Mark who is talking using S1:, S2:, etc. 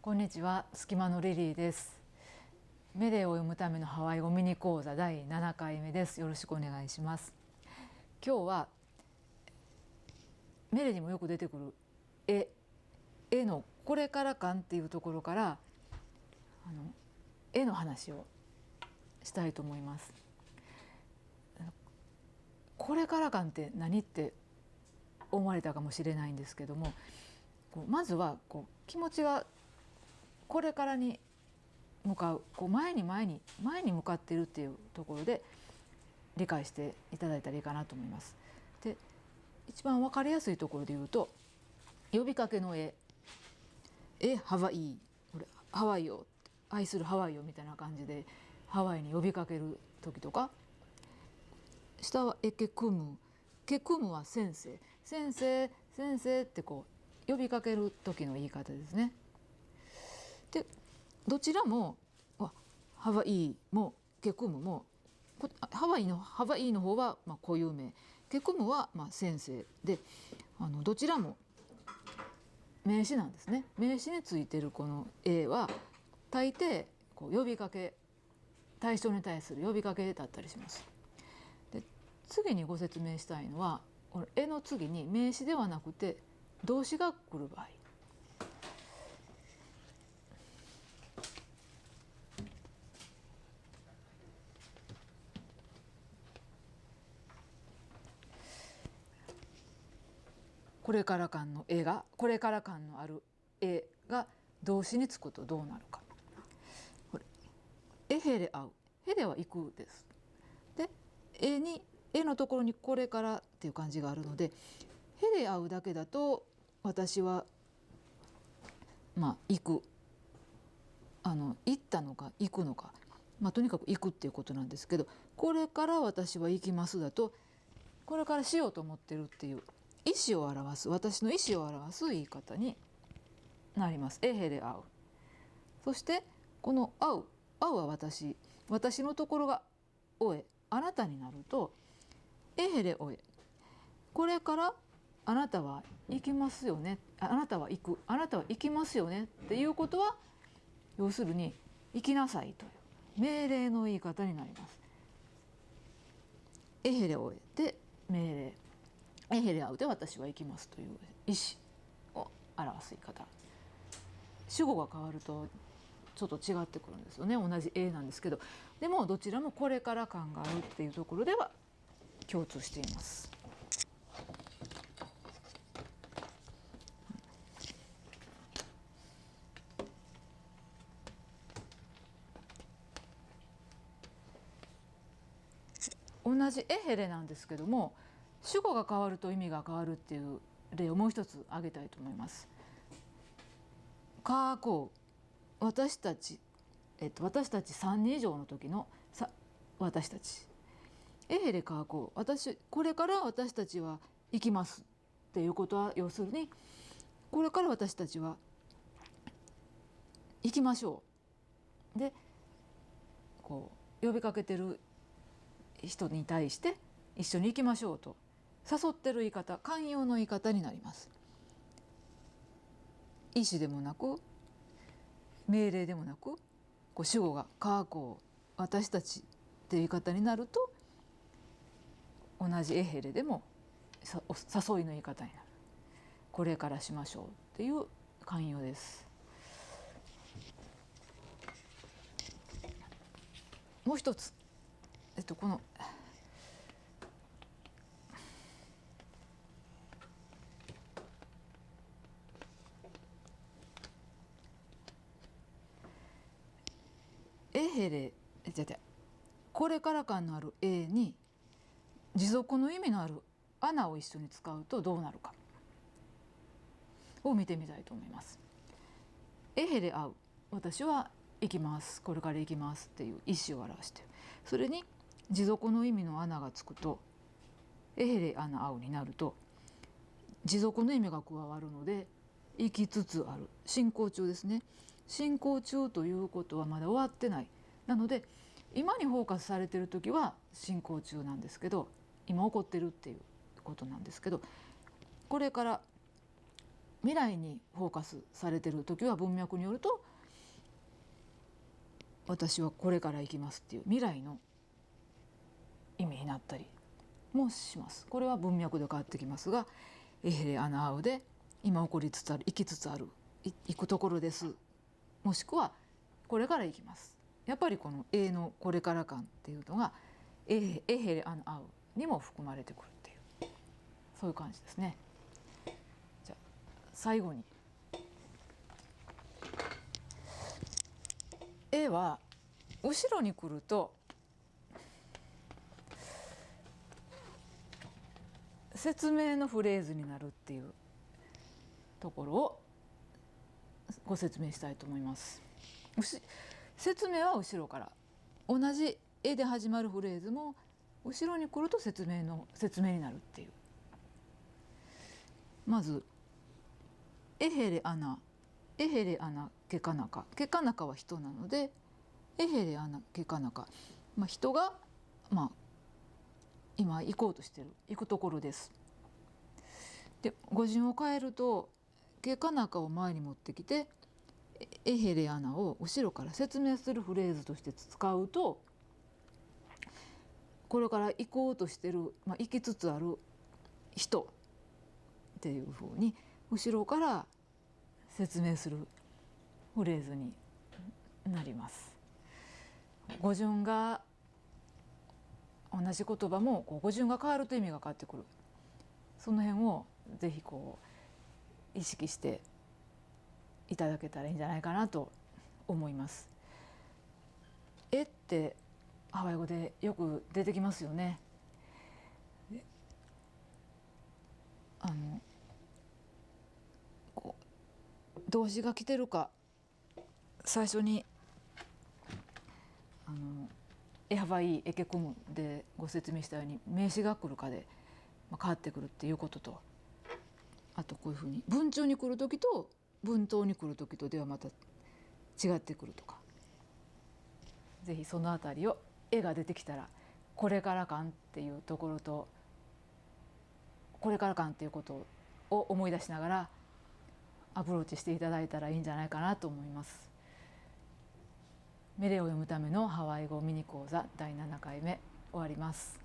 S1: こんにちは、隙間のリリーです。メレを読むためのハワイ語ミニ講座第7回目です。よろしくお願いします。今日はメレにもよく出てくる絵のこれから感っていうところから絵の話をしたいと思います。これから感って何って思われたかもしれないんですけども、まずは気持ちがこれからに向かう、前に向かっているっていうところで理解していただいたらいいかなと思います。で、一番分かりやすいところで言うと、呼びかけのハワイ、これハワイを愛するハワイをみたいな感じでハワイに呼びかける時とか、下はケクムは先生って呼びかける時の言い方ですね。で、どちらもハワイもケクムもハワイの方は固有名、ケクムは先生で、どちらも名詞なんですね。名詞についてるこのは大抵呼びかけ、対象に対する呼びかけだったりします。で、次にご説明したいのは、の次に名詞ではなくて動詞が来る場合、これから感のあるが動詞につくとどうなるか。これヘレ会う、ヘレは行くです。で、のところにこれからっていう感じがあるので、ヘレ会うだけだと私は行く、行ったのか行くのか、とにかく行くっていうことなんですけど、これから私は行きますだと、これからしようと思ってるっていう意思を表す、私の意思を表す言い方になります。ヘレ会う。そしてこの会うは私のところがあなたになるとヘレこれからあなたは行きますよね、あなたは行きますよねっていうことは、要するに行きなさいという命令の言い方になります。ヘレで命令、ヘレ会うで私は行きますという意思を表す言い方。主語が変わるとちょっと違ってくるんですよね。同じなんですけど、でもどちらもこれから感があるっていうところでは共通しています。同じヘレなんですけども、主語が変わると意味が変わるっていう例をもう一つ挙げたいと思います。カーコー、私たち3人以上の時の私たち、ヘレカーコー、これから私たちは行きますっていうことは、要するにこれから私たちは行きましょうで、呼びかけてる人に対して一緒に行きましょうと誘ってる言い方、寛容の言い方になります。意思でもなく命令でもなく、主語がカーコー、私たちっていう言い方になると、同じヘレでも誘いの言い方になる。これからしましょうっていう寛容です。もう一つ、このヘレこれから感のあるに持続の意味のあるアナを一緒に使うとどうなるかを見てみたいと思います。ヘレ会う、私は行きます、これから行きますっていう意思を表している。それに持続の意味のアナがつくとヘレアナ会うになると、持続の意味が加わるので行きつつある、進行中ですね。進行中ということはまだ終わってない。なので今にフォーカスされている時は進行中なんですけど、今起こってるっていうことなんですけど、これから未来にフォーカスされてる時は文脈によると私はこれから行きますっていう未来の意味になったりもします。これは文脈で変わってきますが、エヘレアナアウで今起こりつつある、生きつつある、行くところです、もしくはこれから行きます。やっぱりこの「A」のこれから感っていうのがエヘレアナアウにも含まれてくるっていう、そういう感じですね。じゃあ最後に絵は後ろに来ると説明のフレーズになるっていうところをご説明したいと思います。説明は後ろから、同じ絵で始まるフレーズも後ろに来ると説明になるっていう。まずエヘレアナケカナカ、ケカナカは人なのでエヘレアナケカナカ、人が今行こうとしてる、行くところです。で語順を変えるとケカナカを前に持ってきてエヘレアナを後ろから説明するフレーズとして使うと、これから行こうとしてる、行きつつある人っていうふうに後ろから説明するフレーズになります。語順が同じ言葉も語順が変わると意味が変わってくる。その辺をぜひ意識していただけたらいいんじゃないかなと思います。絵ってハワイ語でよく出てきますよね。動詞が来てるか、最初にエハバイエケコムでご説明したように名詞が来るかで変わってくるっていうことと、あとこういうふうに文中に来る時と文頭に来る時とではまた違ってくるとか、ぜひそのあたりを絵が出てきたらこれから感っていうところとこれから感っていうことを思い出しながらアプローチしていただいたらいいんじゃないかなと思います。メレを読むためのハワイ語ミニ講座第7回目終わります。